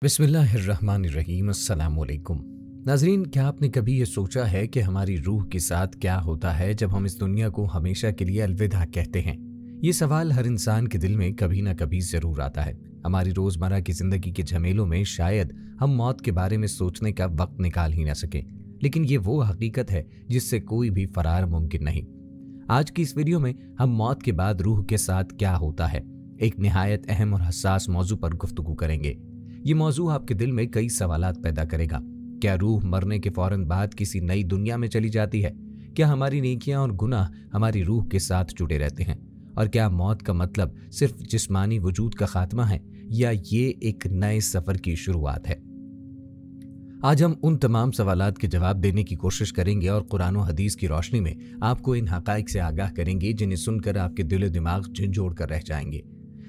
बिस्मिल्लाहिर्रहमानिर्रहीम। अस्सलाम वालेकुम। नाज़रीन, क्या आपने कभी ये सोचा है कि हमारी रूह के साथ क्या होता है जब हम इस दुनिया को हमेशा के लिए अलविदा कहते हैं? ये सवाल हर इंसान के दिल में कभी ना कभी ज़रूर आता है। हमारी रोज़मर्रा की ज़िंदगी के झमेलों में शायद हम मौत के बारे में सोचने का वक्त निकाल ही ना सकें, लेकिन ये वो हकीकत है जिससे कोई भी फरार मुमकिन नहीं। आज की इस वीडियो में हम मौत के बाद रूह के साथ क्या होता है, एक निहायत अहम और हसास मौजू पर गुफ्तगू करेंगे। ये मौजू आपके दिल में कई सवालात पैदा करेगा। क्या रूह मरने के फौरन बाद किसी नई दुनिया में चली जाती है? क्या हमारी नेकियां और गुनाह हमारी रूह के साथ जुड़े रहते हैं? और क्या मौत का मतलब सिर्फ जिस्मानी वजूद का खात्मा है या ये एक नए सफर की शुरुआत है? आज हम उन तमाम सवालात के जवाब देने की कोशिश करेंगे और कुरान और हदीस की रोशनी में आपको इन हकाइक से आगाह करेंगे जिन्हें सुनकर आपके दिल दिमाग झंझोड़ कर रह जाएंगे।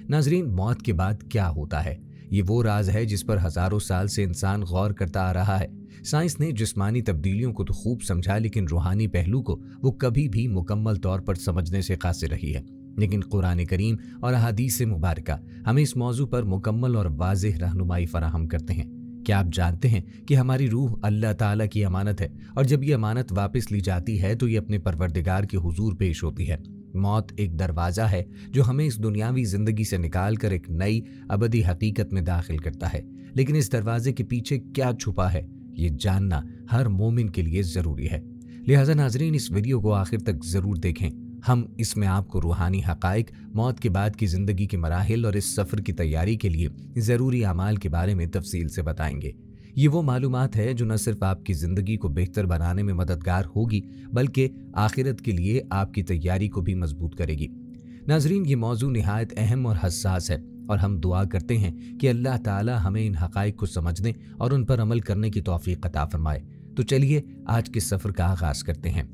नाजरीन, मौत के बाद क्या होता है? ये वो राज है जिस पर हजारों साल से इंसान गौर करता आ रहा है। साइंस ने जिस्मानी तब्दीलियों को तो खूब समझा, लेकिन रूहानी पहलू को वो कभी भी मुकम्मल तौर पर समझने से कासिर रही है। लेकिन कुरान करीम और अहादीस मुबारका हमें इस मौजू पर मुकम्मल और वाज़ेह रहनुमाई फराहम करते हैं। क्या आप जानते हैं कि हमारी रूह अल्लाह ताला की अमानत है और जब ये अमानत वापस ली जाती है तो ये अपने परवरदिगार के हुजूर पेश होती है। मौत एक दरवाज़ा है जो हमें इस दुनियावी ज़िंदगी से निकाल कर एक नई अबदी हकीकत में दाखिल करता है। लेकिन इस दरवाजे के पीछे क्या छुपा है, ये जानना हर मोमिन के लिए ज़रूरी है। लिहाजा नाजरीन, इस वीडियो को आखिर तक ज़रूर देखें। हम इसमें आपको रूहानी हकाइक, मौत के बाद की ज़िंदगी के मराहिल और इस सफ़र की तैयारी के लिए ज़रूरी अमाल के बारे में तफसील से बताएंगे। ये वो मालूमात है जो न सिर्फ आपकी ज़िंदगी को बेहतर बनाने में मददगार होगी बल्कि आखिरत के लिए आपकी तैयारी को भी मजबूत करेगी। नाजरीन, ये मौजू निहायत अहम और हसास है और हम दुआ करते हैं कि अल्लाह ताला हमें इन हकाइक को समझने और उन पर अमल करने की तौफीक अता फरमाए। तो चलिए आज के सफ़र का आगाज़ करते हैं।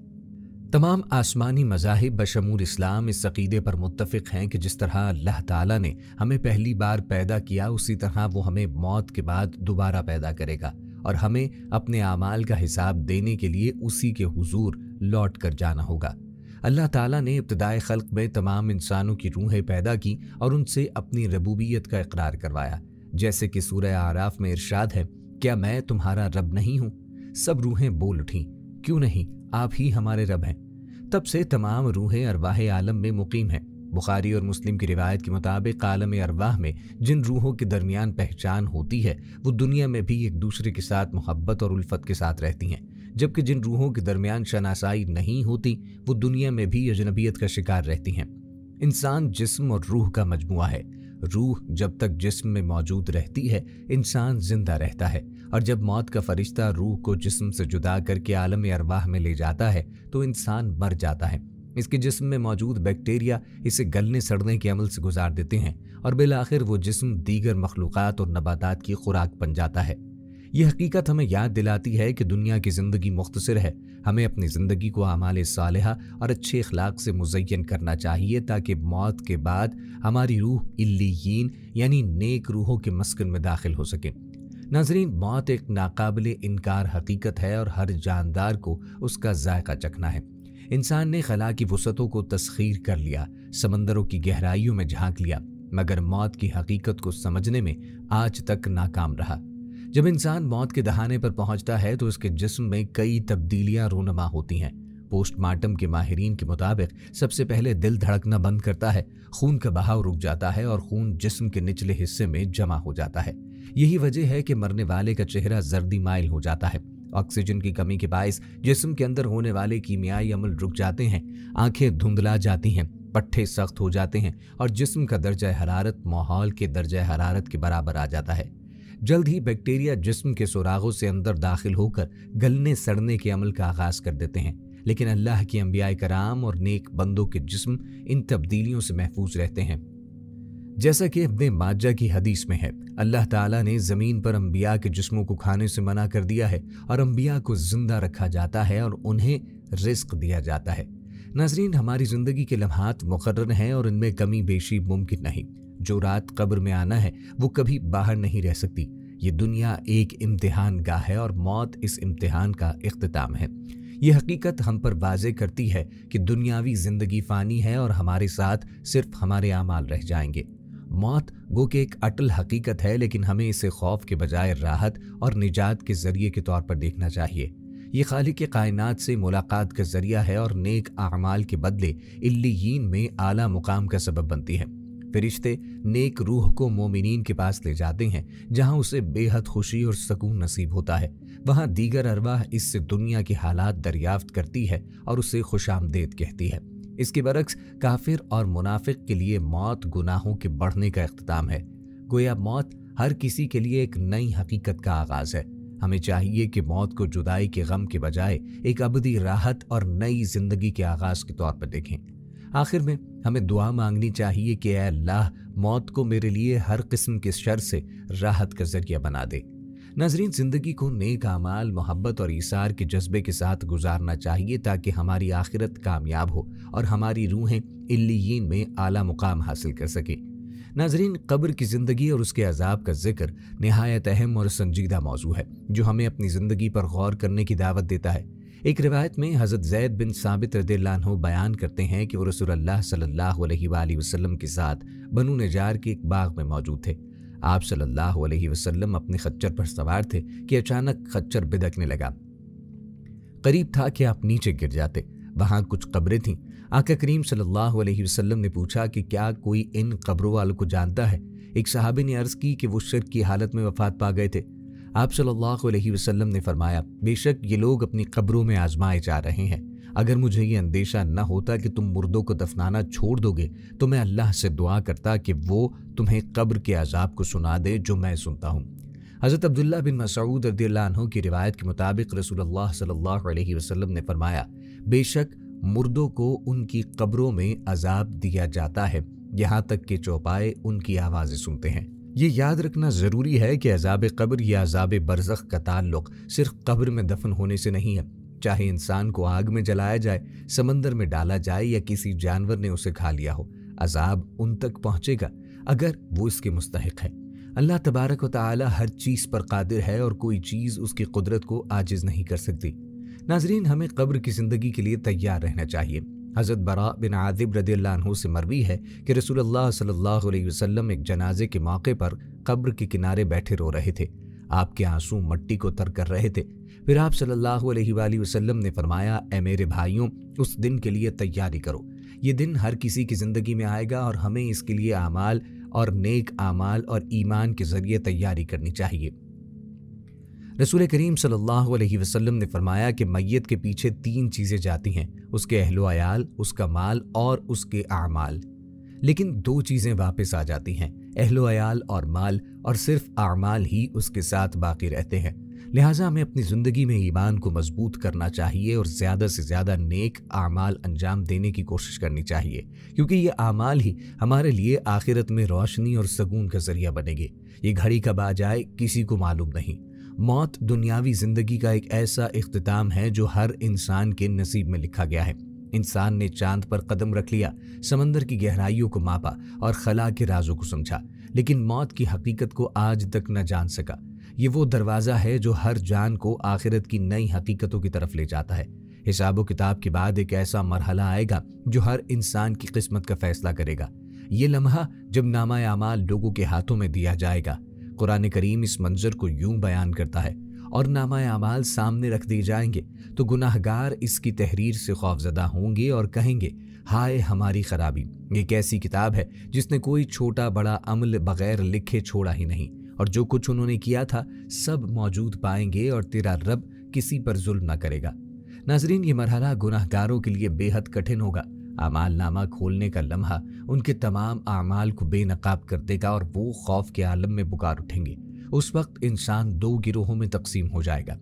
तमाम आसमानी मज़ाहिब बशमूल इस्लाम इस अक़ीदे पर मुत्तफ़िक़ हैं कि जिस तरह अल्लाह ताला ने हमें पहली बार पैदा किया, उसी तरह वो हमें मौत के बाद दोबारा पैदा करेगा और हमें अपने आमाल का हिसाब देने के लिए उसी के हुजूर लौट कर जाना होगा। अल्लाह ताला ने इब्तिदाए खल्क़ में तमाम इंसानों की रूहें पैदा की और उनसे अपनी रबूबियत का इकरार करवाया। जैसे कि सूरह आराफ में इरशाद है, क्या मैं तुम्हारा रब नहीं हूँ? सब रूहें बोल उठीं, क्यों नहीं, आप ही हमारे रब हैं। तब से तमाम रूहें अरवाह आलम में मुकीम हैं। बुखारी और मुस्लिम की रिवायत के मुताबिक आलम अरवाह में जिन रूहों के दरमियान पहचान होती है वो दुनिया में भी एक दूसरे के साथ मोहब्बत और उल्फत के साथ रहती हैं, जबकि जिन रूहों के दरमियान शनासाई नहीं होती वो दुनिया में भी अजनबियत का शिकार रहती हैं। इंसान जिस्म और रूह का मजमुआ है। रूह जब तक जिस्म में मौजूद रहती है इंसान जिंदा रहता है, और जब मौत का फरिश्ता रूह को जिस्म से जुदा करके आलम अरवाह में ले जाता है तो इंसान मर जाता है। इसके जिस्म में मौजूद बैक्टीरिया इसे गलने सड़ने के अमल से गुजार देते हैं और बिलाखिर वो जिस्म दीगर मखलूक़ात और नबातात की खुराक बन जाता है। यह हकीकत हमें याद दिलाती है कि दुनिया की ज़िंदगी मुख्तसर है। हमें अपनी ज़िंदगी को आमाल सालिहा और अच्छे अखलाक से मुज़य्यन करना चाहिए ताकि मौत के बाद हमारी रूह इल्लीयीन यानी नेक रूहों के मस्कन में दाखिल हो सके। नाज़रीन, मौत एक नाकाबिले इनकार हकीकत है और हर जानदार को उसका जायका चखना है। इंसान ने खला की वसअतों को तस्खीर कर लिया, समंदरों की गहराइयों में झांक लिया, मगर मौत की हकीकत को समझने में आज तक नाकाम रहा। जब इंसान मौत के दहाने पर पहुंचता है तो उसके जिस्म में कई तब्दीलियां रूनमा होती हैं। पोस्टमार्टम के माहिरीन के मुताबिक सबसे पहले दिल धड़कना बंद करता है, खून का बहाव रुक जाता है और खून जिस्म के निचले हिस्से में जमा हो जाता है। यही वजह है कि मरने वाले का चेहरा जर्दी माइल हो जाता है। ऑक्सीजन की कमी के बायस जिस्म के अंदर होने वाले कीमियाई अमल रुक जाते हैं, आंखें धुंधला जाती हैं, पट्टे सख्त हो जाते हैं और जिस्म का दर्जा हरारत माहौल के दर्जा हरारत के बराबर आ जाता है। जल्द ही बैक्टीरिया जिस्म के सुरागों से अंदर दाखिल होकर गलने सड़ने के अमल का आगाज कर देते हैं, लेकिन अल्लाह के अंबिया कराम और नेक बंदों के जिस्म इन तब्दीलियों से महफूज रहते हैं। जैसा कि इब्ने माजा की हदीस में है, अल्लाह ताला ने ज़मीन पर अंबिया के जिस्मों को खाने से मना कर दिया है और अंबिया को जिंदा रखा जाता है और उन्हें रिस्क दिया जाता है। नाज़रीन, हमारी ज़िंदगी के लम्हात मुकर्रर हैं और इनमें कमी बेशी मुमकिन नहीं। जो रात कब्र में आना है वो कभी बाहर नहीं रह सकती। ये दुनिया एक इम्तिहान गाह है और मौत इस इम्तिहान का इख्तिताम है। ये हकीकत हम पर वाज़े करती है कि दुनियावी ज़िंदगी फ़ानी है और हमारे साथ सिर्फ हमारे आमाल रह जाएंगे। موت گو کہ ایک اٹل حقیقت ہے، لیکن ہمیں اسے خوف کے بجائے راحت اور نجات کے ذریعے کے طور پر دیکھنا چاہیے۔ یہ خالق کائنات سے ملاقات کا ذریعہ ہے اور نیک اعمال کے بدلے علیین میں اعلیٰ مقام کا سبب بنتی ہے۔ فرشتے نیک روح کو مومنین کے پاس لے جاتے ہیں، جہاں اسے بے حد خوشی اور سکون نصیب ہوتا ہے۔ وہاں دیگر ارواح اس سے دنیا کے حالات دریافت کرتی ہے اور اسے خوش آمدید کہتی ہے۔ اس کے برعکس کافر اور منافق کے لیے موت گناہوں کے بڑھنے کا اختتام ہے۔ گویا موت ہر کسی کے لیے ایک نئی حقیقت کا آغاز ہے۔ ہمیں چاہیے کہ موت کو جدائی کے غم کے بجائے ایک ابدی راحت اور نئی زندگی کے آغاز کے طور پر دیکھیں۔ آخر میں ہمیں دعا مانگنی چاہیے کہ اے اللہ، موت کو میرے لیے ہر قسم کے شر سے راحت کا ذریعہ بنا دے۔ ناظرین، زندگی کو نیک اعمال، محبت اور ایثار کے جذبے کے ساتھ گزارنا چاہیے تاکہ ہماری آخرت کامیاب ہو اور ہماری روحیں علیین میں اعلیٰ مقام حاصل کر سکیں۔ ناظرین، قبر کی زندگی اور اس کے عذاب کا ذکر نہایت اہم اور سنجیدہ موضوع ہے جو ہمیں اپنی زندگی پر غور کرنے کی دعوت دیتا ہے۔ ایک روایت میں حضرت زید بن ثابت رضی اللہ عنہ بیان کرتے ہیں کہ وہ رسول اللہ صلی اللہ علیہ وآلہ وسلم کے ساتھ بنو نجار کے ایک باغ میں موجود تھے۔ آپ صلی اللہ علیہ وسلم اپنے خچر پر سوار تھے کہ اچانک خچر بدکنے لگا۔ قریب تھا کہ آپ نیچے گر جاتے۔ وہاں کچھ قبریں تھیں۔ آقا کریم صلی اللہ علیہ وسلم نے پوچھا کہ کیا کوئی ان قبروں والوں کو جانتا ہے؟ ایک صحابی نے عرض کی کہ وہ شرک کی حالت میں وفات پا گئے تھے۔ آپ صلی اللہ علیہ وسلم نے فرمایا، بے شک یہ لوگ اپنی قبروں میں آزمائے جا رہے ہیں۔ اگر مجھے یہ اندیشہ نہ ہوتا کہ تم مردوں کو دفنانا چھوڑ دو گے تو میں اللہ سے دعا کرتا کہ وہ تمہیں قبر کے عذاب کو سنا دے جو میں سنتا ہوں۔ حضرت عبداللہ بن مسعود رضی اللہ عنہ کی روایت کے مطابق رسول اللہ صلی اللہ علیہ وسلم نے فرمایا، بے شک مردوں کو ان کی قبروں میں عذاب دیا جاتا ہے یہاں تک کہ چوپائے ان کی آوازیں سنتے ہیں۔ یہ یاد رکھنا ضروری ہے کہ عذاب قبر یا عذاب برزخ کا تعلق صرف قبر میں دفن ہونے سے نہیں ہے۔ چاہے انسان کو آگ میں جلایا جائے، سمندر میں ڈالا جائے یا کسی جانور نے اسے کھا لیا ہو، عذاب ان تک پہنچے گا اگر وہ اس کے مستحق ہے۔ اللہ تبارک و تعالی ہر چیز پر قادر ہے اور کوئی چیز اس کی قدرت کو عاجز نہیں کر سکتی۔ ناظرین، ہمیں قبر کی زندگی کے لیے تیار رہنا چاہیے۔ حضرت براء بن عازب رضی اللہ عنہ سے مروی ہے کہ رسول اللہ صلی اللہ علیہ وسلم ایک جنازے کے موقع پر قبر کے کنارے بیٹھے رو رہے تھے۔ آپ کے آنسو مٹی کو تر کر رہے تھے۔ پھر آپ صلی اللہ علیہ وآلہ وسلم نے فرمایا، اے میرے بھائیوں، اس دن کے لیے تیاری کرو۔ یہ دن ہر کسی کی زندگی میں آئے گا اور ہمیں اس کے لیے اعمال اور نیک اعمال اور ایمان کے ذریعے تیاری کرنی چاہیے۔ رسول کریم صلی اللہ علیہ وسلم نے فرمایا کہ میت کے پیچھے 3 چیزیں جاتی ہیں، اس کے اہل و عیال، اس کا مال اور اس کے اعمال، لیکن 2 چیزیں واپس آ جاتی ہیں، اہل و عیال اور مال، اور صرف اعمال ہی اس کے ساتھ باقی رہتے ہیں۔ لہٰذا ہمیں اپنی زندگی میں ایمان کو مضبوط کرنا چاہیے اور زیادہ سے زیادہ نیک اعمال انجام دینے کی کوشش کرنی چاہیے، کیونکہ یہ اعمال ہی ہمارے لیے آخرت میں روشنی اور سکون کا ذریعہ بنے گے۔ یہ گھڑی کب آ جائے کسی کو معلوم نہیں۔ موت دنیاوی زندگی کا ایک ایسا اختتام ہے جو ہر انسان کے نصیب میں لکھا گیا ہے۔ انسان نے چاند پر قدم رکھ لیا، سمندر کی گہرائیوں کو ماپا اور خلا کے رازوں کو سمجھا، لیکن موت کی حقیقت کو آج تک نہ جان سکا۔ یہ وہ دروازہ ہے جو ہر جان کو آخرت کی نئی حقیقتوں کی طرف لے جاتا ہے۔ حساب و کتاب کے بعد ایک ایسا مرحلہ آئے گا جو ہر انسان کی قسمت کا فیصلہ کرے گا۔ یہ لمحہ جب نامہ اعمال لوگوں کے ہاتھوں میں دیا جائے گا۔ قرآن کریم اس منظر کو یوں بیان کرتا ہے، اور نامہ اعمال سامنے رکھ دیے جائیں گے تو گناہ گار اس کی تحریر سے خوفزدہ ہوں گے اور کہیں گے، ہائے ہماری خرابی، یہ ایک ایسی کتاب ہے جس نے کوئی چھوٹا بڑا عمل بغیر لکھے چھوڑا ہی نہیں، اور جو کچھ انہوں نے کیا تھا سب موجود پائیں گے اور تیرا رب کسی پر ظلم نہ کرے گا۔ ناظرین، یہ مرحلہ گناہ گاروں کے لیے بے حد کٹھن ہوگا۔ اعمال نامہ کھولنے کا لمحہ ان کے تمام اعمال کو بے نقاب کر دے گا اور وہ خوف کے عالم میں پکار اٹھیں گے۔ اس وقت انسان 2 گروہوں میں تقسیم ہو جائے گا۔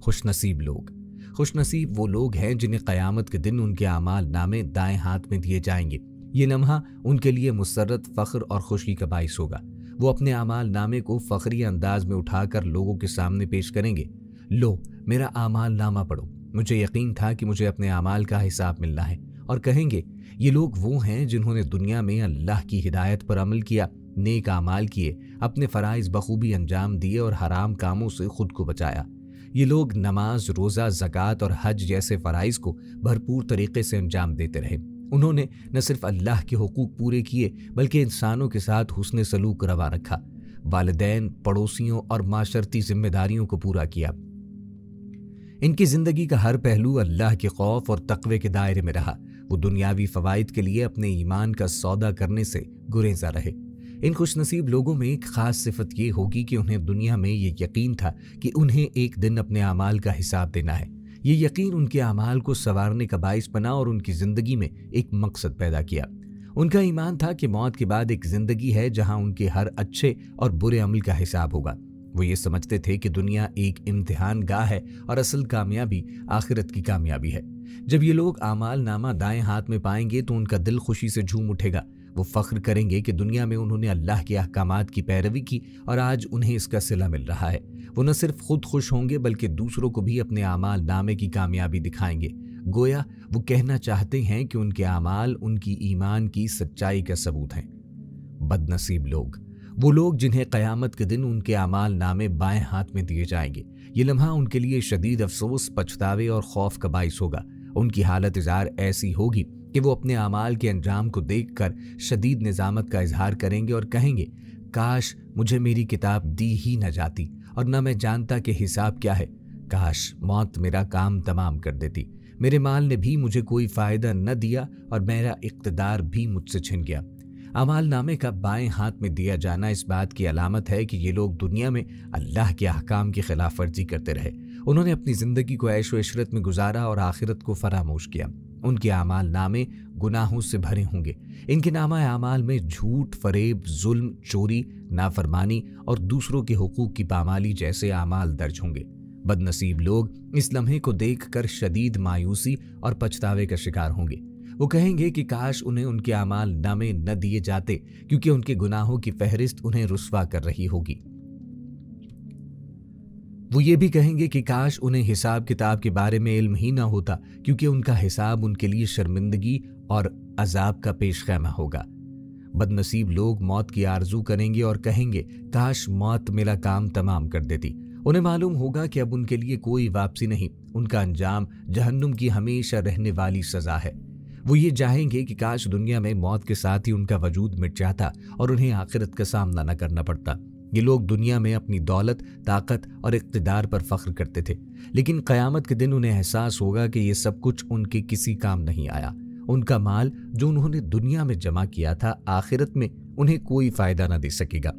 خوش نصیب لوگ، خوش نصیب وہ لوگ ہیں جنہیں قیامت کے دن ان کے اعمال نامے دائیں ہاتھ میں دیے جائیں گے۔ یہ لمحہ ان کے لیے مسرت، فخر اور خوشی کا باعث ہوگا۔ وہ اپنے اعمال نامے کو فخری انداز میں اٹھا کر لوگوں کے سامنے پیش کریں گے، لو میرا اعمال نامہ پڑھو، مجھے یقین تھا کہ مجھے اپنے اعمال کا حساب ملنا ہے۔ اور کہیں گے، یہ لوگ وہ ہیں جنہوں نے دنیا میں اللہ کی ہدایت پر عمل کیا، نیک اعمال کیے، اپنے فرائض بخوبی انجام دیے اور حرام کاموں سے خود کو بچایا۔ یہ لوگ نماز، روزہ، زکوٰۃ اور حج جیسے فرائض کو بھرپور طریقے سے انجام دیتے رہے۔ انہوں نے نہ صرف اللہ کے حقوق پورے کیے بلکہ انسانوں کے ساتھ حسن سلوک روا رکھا، والدین، پڑوسیوں اور معاشرتی ذمہ داریوں کو پورا کیا۔ ان کی زندگی کا ہر پہلو اللہ کے خوف اور تقوی کے دائرے میں رہا۔ وہ دنیاوی فوائد کے لیے اپنے ایمان کا سودا کرنے سے گریزاں رہے۔ ان خوش نصیب لوگوں میں ایک خاص صفت یہ ہوگی کہ انہیں دنیا میں یہ یقین تھا کہ انہیں ایک دن اپنے اعمال کا حساب دینا ہے۔ یہ یقین ان کے اعمال کو سنوارنے کا باعث بنا اور ان کی زندگی میں ایک مقصد پیدا کیا۔ ان کا ایمان تھا کہ موت کے بعد ایک زندگی ہے جہاں ان کے ہر اچھے اور برے عمل کا حساب ہوگا۔ وہ یہ سمجھتے تھے کہ دنیا ایک امتحان گاہ ہے اور اصل کامیابی آخرت کی کامیابی ہے۔ جب یہ لوگ اعمال نامہ دائیں ہاتھ میں پائیں گے تو ان کا دل خوشی سے جھوم اٹھے گا۔ وہ فخر کریں گے کہ دنیا میں انہوں نے اللہ کے احکامات کی پیروی کی اور آج انہیں اس کا صلہ مل رہا ہے۔ وہ نہ صرف خود خوش ہوں گے بلکہ دوسروں کو بھی اپنے اعمال نامے کی کامیابی دکھائیں گے۔ گویا وہ کہنا چاہتے ہیں کہ ان کے اعمال ان کی ایمان کی سچائی کا ثبوت ہیں۔ بد نصیب لوگ، وہ لوگ جنہیں قیامت کے دن ان کے اعمال نامے بائیں ہاتھ میں دیے جائیں گے۔ یہ لمحہ ان کے لیے شدید افسوس، پچھتاوے اور خوف کا باعث ہوگا۔ ان کی حالت ظاہر ایسی ہوگی کہ وہ اپنے اعمال کے انجام کو دیکھ کر شدید ندامت کا اظہار کریں گے اور کہیں گے، کاش مجھے میری کتاب دی ہی نہ جاتی اور نہ میں جانتا کہ حساب کیا ہے۔ کاش موت میرا کام تمام کر دیتی۔ میرے مال نے بھی مجھے کوئی فائدہ نہ دیا اور میرا اقتدار بھی مجھ سے چھن گیا۔ اعمال نامے کا بائیں ہاتھ میں دیا جانا اس بات کی علامت ہے کہ یہ لوگ دنیا میں اللہ کے احکام کی خلاف ورزی کرتے رہے۔ انہوں نے اپنی زندگی کو عیش و عشرت میں گزارا اور آخرت کو فراموش کیا۔ ان کے اعمال نامے گناہوں سے بھرے ہوں گے۔ ان کے نامہ اعمال میں جھوٹ، فریب، ظلم، چوری، نافرمانی اور دوسروں کے حقوق کی پامالی جیسے اعمال درج ہوں گے۔ بد نصیب لوگ اس لمحے کو دیکھ کر شدید مایوسی اور پچھتاوے کا شکار ہوں گے۔ وہ کہیں گے کہ کاش انہیں ان کے اعمال نامے نہ دیے جاتے، کیونکہ ان کے گناہوں کی فہرست انہیں رسوا کر رہی ہوگی۔ وہ یہ بھی کہیں گے کہ کاش انہیں حساب کتاب کے بارے میں علم ہی نہ ہوتا، کیونکہ ان کا حساب ان کے لیے شرمندگی اور عذاب کا پیش خیمہ ہوگا۔ بد نصیب لوگ موت کی آرزو کریں گے اور کہیں گے، کاش موت میرا کام تمام کر دیتی۔ انہیں معلوم ہوگا کہ اب ان کے لیے کوئی واپسی نہیں، ان کا انجام جہنم کی ہمیشہ رہنے والی سزا ہے۔ وہ یہ چاہیں گے کہ کاش دنیا میں موت کے ساتھ ہی ان کا وجود مٹ جاتا اور انہیں آخرت کا سامنا نہ کرنا پڑتا۔ یہ لوگ دنیا میں اپنی دولت، طاقت اور اقتدار پر فخر کرتے تھے، لیکن قیامت کے دن انہیں احساس ہوگا کہ یہ سب کچھ ان کے کسی کام نہیں آیا۔ ان کا مال جو انہوں نے دنیا میں جمع کیا تھا، آخرت میں انہیں کوئی فائدہ نہ دے سکے گا۔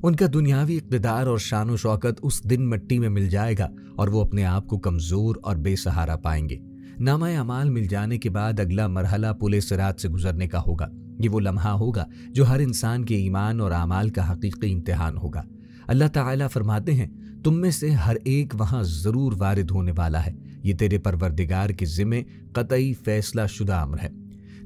ان کا دنیاوی اقتدار اور شان و شوکت اس دن مٹی میں مل جائے گا اور وہ اپنے آپ کو کمزور اور بے سہارا پائیں گے۔ نامہ اعمال مل جانے کے بعد اگلا مرحلہ پل صراط سے گزرنے کا ہوگا۔ یہ وہ لمحہ ہوگا جو ہر انسان کے ایمان اور اعمال کا حقیقی امتحان ہوگا۔ اللہ تعالیٰ فرماتے ہیں، تم میں سے ہر ایک وہاں ضرور وارد ہونے والا ہے۔ یہ تیرے پروردگار کے ذمے قطعی فیصلہ شدہ امر ہے۔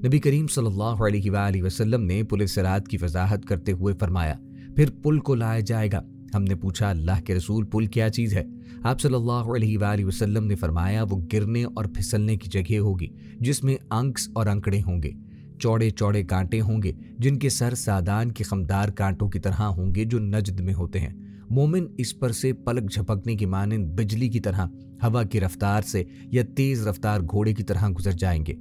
نبی کریم صلی اللہ علیہ وآلہ وسلم نے پل صراط کی وضاحت کرتے ہوئے فرمایا، پھر پل کو لایا جائے گا۔ ہم نے پوچھا، اللہ کے رسول، پل کیا چیز ہے؟ آپ صلی اللہ علیہ وآلہ وسلم نے فرمایا، وہ گرنے اور پھسلنے کی جگہ ہوگی جس میں انکس اور انکڑے ہوں گے، چوڑے چوڑے کانٹے ہوں گے جن کے سر سادان کے خمدار کانٹوں کی طرح ہوں گے جو نجد میں ہوتے ہیں۔ مومن اس پر سے پلک جھپکنے کی مانند بجلی کی طرح، ہوا کی رفتار سے یا تیز رفتار گھوڑے کی طرح گزر جائیں گے۔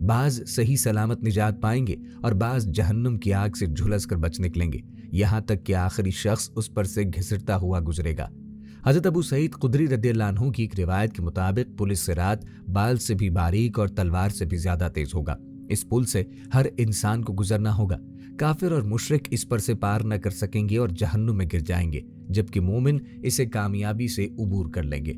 بعض صحیح سلامت نجات پائیں گے اور بعض جہنم کی آگ سے جھلس کر بچ نکلیں گے، یہاں تک کہ آخری شخص اس پر سے گھسٹتا ہوا گزرے گا۔ حضرت ابو سعید خدری رضی اللہ عنہ کی ایک روایت کے مطابق پل صراط بال سے بھی باریک اور تلوار سے بھی زیادہ تیز ہوگا۔ اس پل سے ہر انسان کو گزرنا ہوگا۔ کافر اور مشرک اس پر سے پار نہ کر سکیں گے اور جہنم میں گر جائیں گے، جبکہ مومن اسے کامیابی سے عبور کر لیں گے۔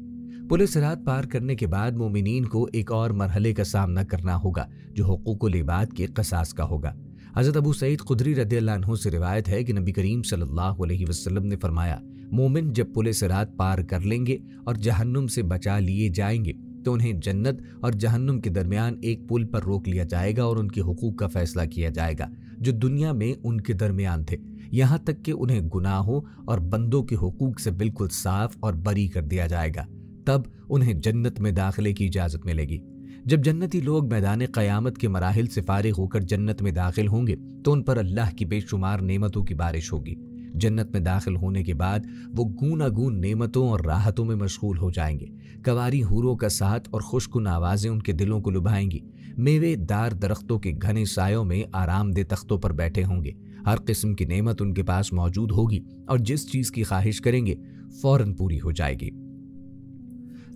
پل صراط پار کرنے کے بعد مومنین کو ایک اور مرحلے کا سامنا کرنا ہوگا جو حقوق العباد کے قصاص کا ہوگا۔ حضرت ابو سعید خدری رضی اللہ عنہ سے روایت ہے کہ نبی کریم صلی اللہ علیہ وسلم نے فرمایا، مومن جب پل صراط پار کر لیں گے اور جہنم سے بچا لیے جائیں گے تو انہیں جنت اور جہنم کے درمیان ایک پل پر روک لیا جائے گا اور ان کے حقوق کا فیصلہ کیا جائے گا جو دنیا میں ان کے درمیان تھے، یہاں تک کہ انہیں گناہوں اور بندوں کے حقوق سے بالکل صاف اور بری کر دیا جائے گا۔ تب انہیں جنت میں داخلے کی اجازت ملے گی۔ جب جنتی لوگ میدان قیامت کے مراحل سے فارغ ہو کر جنت میں داخل ہوں گے تو ان پر اللہ کی بے شمار نعمتوں کی بارش ہوگی۔ جنت میں داخل ہونے کے بعد وہ گوناگون نعمتوں اور راحتوں میں مشغول ہو جائیں گے۔ کنواری حوروں کا ساتھ اور خوشگوار آوازیں ان کے دلوں کو لبھائیں گی۔ मेवे दार दरख्तों के घने सायों में आरामदेह तख्तों पर बैठे होंगे। हर किस्म की नेमत उनके पास मौजूद होगी और जिस चीज़ की ख्वाहिश करेंगे फौरन पूरी हो जाएगी।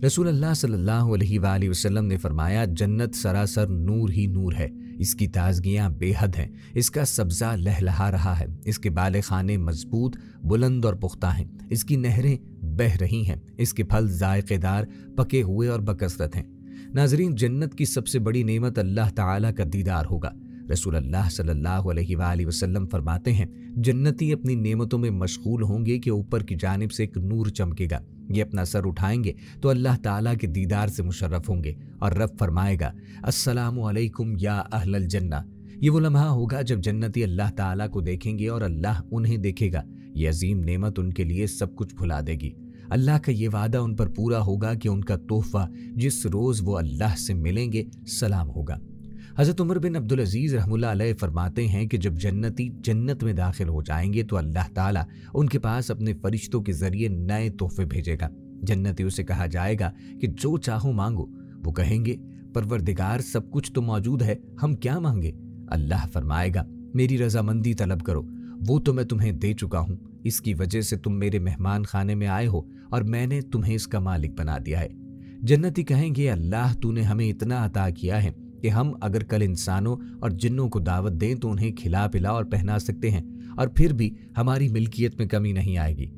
रसूलुल्लाह सल्लल्लाहु अलैहि वसल्लम ने फरमाया, जन्नत सरासर नूर ही नूर है, इसकी ताजगियाँ बेहद हैं, इसका सब्ज़ा लहलहा रहा है, इसके बाले खाने मजबूत, बुलंद और पुख्ता हैं, इसकी नहरें बह रही हैं, इसके फल जायकेदार, पके हुए और बकसरत हैं। नाज़रीन, जन्नत की सबसे बड़ी नेमत अल्लाह ताला का दीदार होगा। रसूलुल्लाह सल्लल्लाहु अलैहि वसल्लम फरमाते हैं, जन्नती अपनी नेमतों में मशगूल होंगे कि ऊपर की जानिब से एक नूर चमकेगा। ये अपना सर उठाएंगे तो अल्लाह ताला के दीदार से मुशर्रफ होंगे और रब फरमाएगा, अस्सलामु अलैकुम या अहलल जन्ना। ये वो लम्हा होगा जब जन्नती अल्लाह ताला को देखेंगे और अल्लाह उन्हें देखेगा। ये अजीम नेमत उनके लिए सब कुछ भुला देगी। अल्लाह का ये वादा उन पर पूरा होगा कि उनका तोहफा जिस रोज़ वो अल्लाह से मिलेंगे सलाम होगा। हज़रत उमर बिन अब्दुल अजीज़ रहमुल्लाह अलैह फरमाते हैं कि जब जन्नती जन्नत में दाखिल हो जाएंगे तो अल्लाह ताला उनके पास अपने फरिश्तों के ज़रिए नए तोहफे भेजेगा। जन्नतियों से कहा जाएगा कि जो चाहो मांगो। वो कहेंगे, परवरदिगार सब कुछ तो मौजूद है, हम क्या मांगे? अल्लाह फरमाएगा, मेरी रजामंदी तलब करो, वो तो मैं तुम्हें दे चुका हूँ। इसकी वजह से तुम मेरे मेहमान खाने में आए हो और मैंने तुम्हें इसका मालिक बना दिया है। जन्नती कहेंगे, अल्लाह तूने हमें इतना अता किया है कि हम अगर कल इंसानों और जिन्नों को दावत दें तो उन्हें खिला पिला और पहना सकते हैं और फिर भी हमारी मिल्कियत में कमी नहीं आएगी।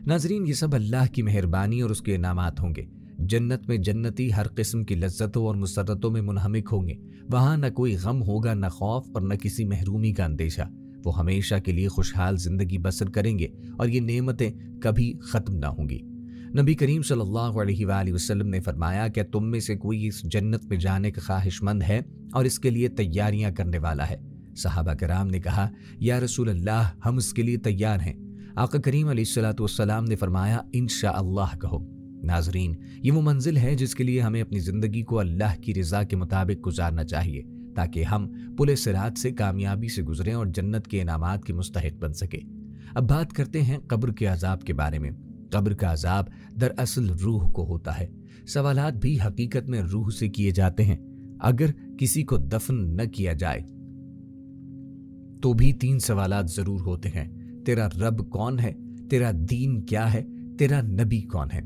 नाजरीन, ये सब अल्लाह की मेहरबानी और उसके इनामात होंगे। जन्नत में जन्नती हर किस्म की लज्जतों और मुसर्रतों में मुनहमिक होंगे। वहाँ न कोई गम होगा, न खौफ और न किसी महरूमी का अंदेशा। वो हमेशा के लिए खुशहाल जिंदगी बसर करेंगे और ये नेमतें कभी ख़त्म ना होंगी। नबी करीम सल्लल्लाहु अलैहि वसल्लम ने फरमाया, क्या तुम में से कोई इस जन्नत में जाने का ख्वाहिशमंद है और इसके लिए तैयारियां करने वाला है? सहाबा कराम ने कहा, या रसूल अल्लाह, हम इसके लिए तैयार हैं। आका करीम अलैहिस्सलातु वस्सलाम ने फरमाया, इंशाअल्लाह कहो। नाजरीन, ये वो मंजिल है जिसके लिए हमें अपनी ज़िंदगी को अल्लाह की रज़ा के मुताबिक गुजारना चाहिए ताकि हम पुले सिरात से कामयाबी से गुजरें और जन्नत के इनामात के मुस्तहिक बन सके। अब बात करते हैं कब्र के अजाब के बारे में। कब्र का अजाब दरअसल रूह को होता है। सवालात भी हकीकत में रूह से किए जाते हैं। अगर किसी को दफन न किया जाए तो भी 3 सवालात जरूर होते हैं। तेरा रब कौन है? तेरा दीन क्या है? तेरा नबी कौन है?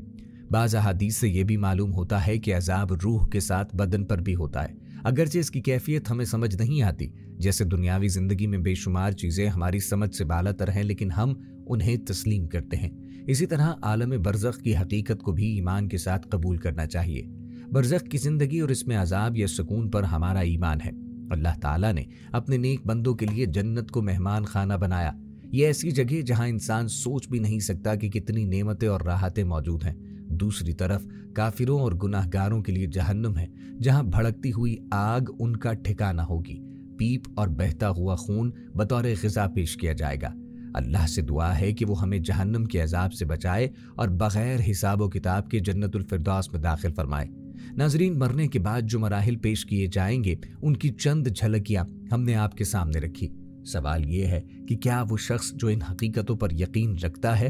बाज़ अहादीस से यह भी मालूम होता है कि अजाब रूह के साथ बदन पर भी होता है। अगरचे इसकी कैफियत हमें समझ नहीं आती। जैसे दुनियावी जिंदगी में बेशुमार चीज़ें हमारी समझ से बालातर हैं लेकिन हम उन्हें तस्लीम करते हैं। इसी तरह आलम बरज़ख की हकीकत को भी ईमान के साथ कबूल करना चाहिए। बरज़ख की ज़िंदगी और इसमें अजाब या सुकून पर हमारा ईमान है। अल्लाह ताला ने अपने नेक बंदों के लिए जन्नत को मेहमान खाना बनाया। ये ऐसी जगह जहां इंसान सोच भी नहीं सकता कि कितनी नेमतें और राहतें मौजूद हैं। दूसरी तरफ काफिरों और गुनाहगारों के लिए जहन्नुम है, जहां भड़कती हुई आग उनका ठिकाना होगी। पीप और बहता हुआ खून बतौर ग़िज़ा पेश किया जाएगा। अल्लाह से दुआ है कि वो हमें जहन्नुम के अजाब से बचाए और बग़ैर हिसाब व किताब के जन्नतुल फिरदौस में दाखिल फरमाए। नाजरीन, मरने के बाद जो मराहिल पेश किए जाएंगे उनकी चंद झलकियाँ हमने आपके सामने रखी। सवाल ये है कि क्या वो शख्स जो इन हकीकतों पर यकीन रखता है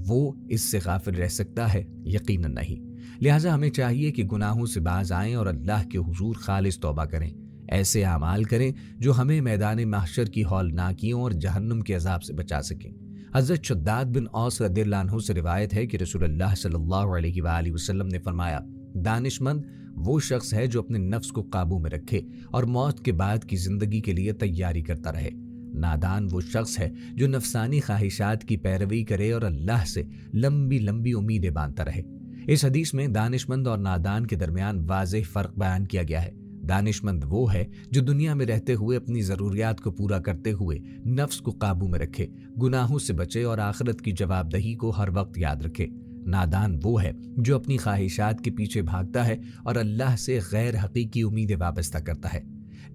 वो इससे गाफिल रह सकता है? यकीनन नहीं। लिहाजा हमें चाहिए कि गुनाहों से बाज आएं और अल्लाह के हुजूर खालिस तौबा करें। ऐसे आमाल करें जो हमें मैदान महशर की हौलनाकियों और जहन्नुम के अजाब से बचा सकें। हज़रत शद्दाद बिन औस रज़ियल्लाहु अन्हु से रिवायत है कि रसूलुल्लाह सल्लल्लाहु अलैहि वसल्लम ने फरमाया, दानिशमंद वो शख्स है जो अपने नफ्स को काबू में रखे और मौत के बाद की जिंदगी के लिए तैयारी करता रहे। नादान वो शख्स है जो नफसानी ख्वाहिशात की पैरवी करे और अल्लाह से लंबी लंबी उम्मीदें बांधता रहे। इस हदीस में दानिशमंद और नादान के दरमियान वाज़ेह फ़र्क बयान किया गया है। दानिशमंद वो है जो दुनिया में रहते हुए अपनी ज़रूरियात को पूरा करते हुए नफ्स को काबू में रखे, गुनाहों से बचे और आखिरत की जवाबदही को हर वक्त याद रखे। नादान वो है जो अपनी ख्वाहिशात के पीछे भागता है और अल्लाह से गैर हकीकी उम्मीदें वाबस्ता करता है।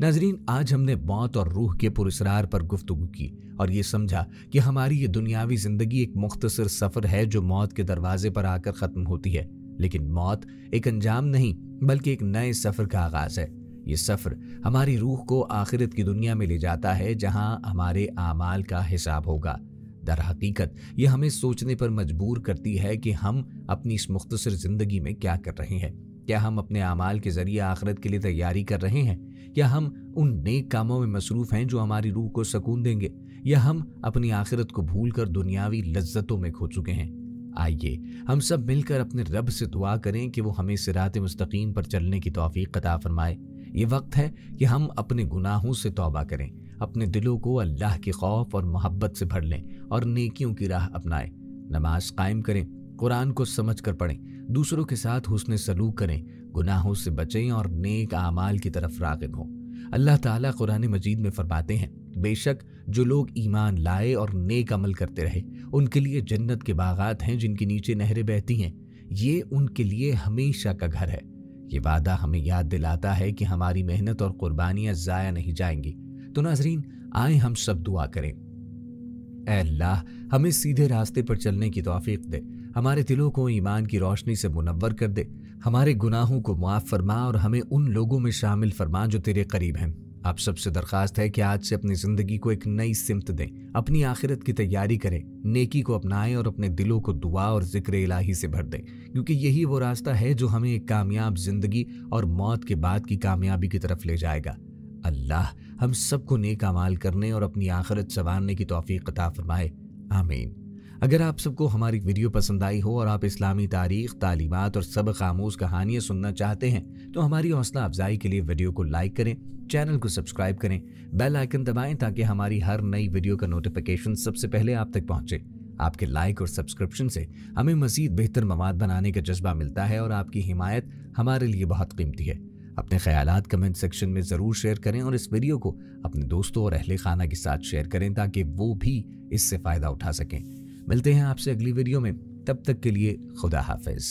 नाजरीन, आज हमने मौत और रूह के पुरस्रार पर गुफ्तगू की और ये समझा कि हमारी ये दुनियावी जिंदगी एक मुख्तसर सफ़र है जो मौत के दरवाजे पर आकर ख़त्म होती है। लेकिन मौत एक अंजाम नहीं बल्कि एक नए सफ़र का आगाज़ है। ये सफ़र हमारी रूह को आखिरत की दुनिया में ले जाता है जहां हमारे आमाल का हिसाब होगा। दर हकीकत यह हमें सोचने पर मजबूर करती है कि हम अपनी इस मुख्तसर ज़िंदगी में क्या कर रहे हैं। क्या हम अपने अमाल के जरिए आखिरत के लिए तैयारी कर रहे हैं, या हम उन नेक कामों में मसरूफ हैं जो हमारी रूह को सुकून देंगे, या हम अपनी आखिरत को भूलकर दुनियावी लज्जतों में खो चुके हैं। आइए हम सब मिलकर अपने रब से दुआ करें कि वो हमें सिरात मुस्तकीम पर चलने की तौफीक अता फरमाए। ये वक्त है कि हम अपने गुनाहों से तौबा करें, अपने दिलों को अल्लाह के खौफ और मोहब्बत से भर लें और नेकियों की राह अपनाएं। नमाज कायम करें, कुरान को समझ कर पढ़ें, दूसरों के साथ हुस्न सलूक करें, गुनाहों से बचें और नेक आमाल की तरफ राग़िब हों। अल्लाह ताला कुरान मजीद में फरमाते हैं, बेशक जो लोग ईमान लाए और नेक अमल करते रहे उनके लिए जन्नत के बागात हैं जिनके नीचे नहरें बहती हैं। ये उनके लिए हमेशा का घर है। ये वादा हमें याद दिलाता है कि हमारी मेहनत और कुर्बानियां ज़ाया नहीं जाएंगी। तो नाज़रीन, आए हम सब दुआ करें। ऐ अल्लाह, हमें सीधे रास्ते पर चलने की तौफीक दे, हमारे दिलों को ईमान की रोशनी से मुनव्वर कर दे, हमारे गुनाहों को मुआफ़ फरमा और हमें उन लोगों में शामिल फरमा जो तेरे करीब हैं। आप सबसे दरख्वास्त है कि आज से अपनी ज़िंदगी को एक नई सिमत दें, अपनी आखिरत की तैयारी करें, नेकी को अपनाएं और अपने दिलों को दुआ और ज़िक्र इलाही से भर दें, क्योंकि यही वो रास्ता है जो हमें एक कामयाब ज़िंदगी और मौत के बाद की कामयाबी की तरफ ले जाएगा। अल्लाह हम सबको नेक अमाल करने और अपनी आखिरत संवारने की तौफीक अता फरमाए, आमीन। अगर आप सबको हमारी वीडियो पसंद आई हो और आप इस्लामी तारीख, तालीमात और सबक आमूज़ कहानियाँ सुनना चाहते हैं तो हमारी हौसला अफजाई के लिए वीडियो को लाइक करें, चैनल को सब्सक्राइब करें, बेल आइकन दबाएं ताकि हमारी हर नई वीडियो का नोटिफिकेशन सबसे पहले आप तक पहुंचे। आपके लाइक और सब्सक्रिप्शन से हमें मज़ीद बेहतर मवाद बनाने का जज्बा मिलता है और आपकी हिमायत हमारे लिए बहुत कीमती है। अपने ख्यालात कमेंट सेक्शन में ज़रूर शेयर करें और इस वीडियो को अपने दोस्तों और अहले खाना के साथ शेयर करें ताकि वो भी इससे फ़ायदा उठा सकें। मिलते हैं आपसे अगली वीडियो में, तब तक के लिए खुदा हाफिज़।